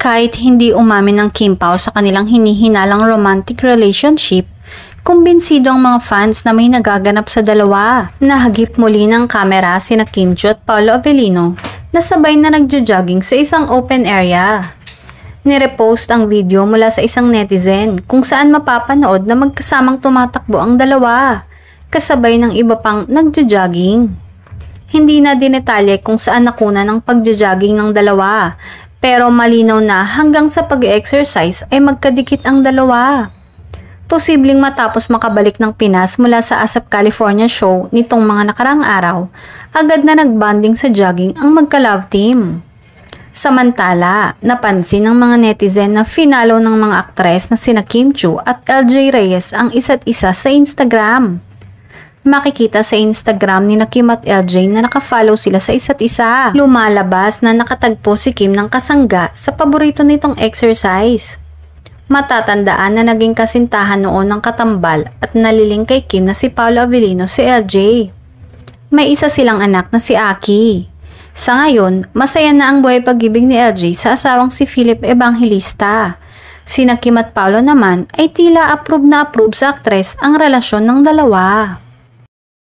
Kahit hindi umamin ng Kim Pao sa kanilang hinihinalang romantic relationship, kumbinsido ang mga fans na may nagaganap sa dalawa. Nahagip muli ng kamera sina Kim Chiu at Paolo Avellino na sabay na nagja-jogging sa isang open area. Nirepost ang video mula sa isang netizen kung saan mapapanood na magkasamang tumatakbo ang dalawa, kasabay ng iba pang nagja-jogging. Hindi na dinetalye kung saan nakuna ng pagja-jogging ng dalawa, pero malinaw na hanggang sa pag-exercise ay magkadikit ang dalawa. Posibleng matapos makabalik ng Pinas mula sa ASAP California show nitong mga nakarang araw, agad na nagbanding sa jogging ang magka-love team. Samantala, napansin ng mga netizen na finalo ng mga aktres na sina Kim Chiu at LJ Reyes ang isa't isa sa Instagram. Makikita sa Instagram ni Kim at LJ na nakafollow sila sa isa't isa. Lumalabas na nakatagpo si Kim ng kasangga sa paborito nitong exercise. Matatandaan na naging kasintahan noon ng katambal at naliling kay Kim na si Paolo Avellino si LJ. May isa silang anak na si Aki. Sa ngayon, masaya na ang buhay pag-ibig ni LJ sa asawang si Philip Evangelista. Sina Kim at Paolo naman ay tila approve na approve sa aktres ang relasyon ng dalawa.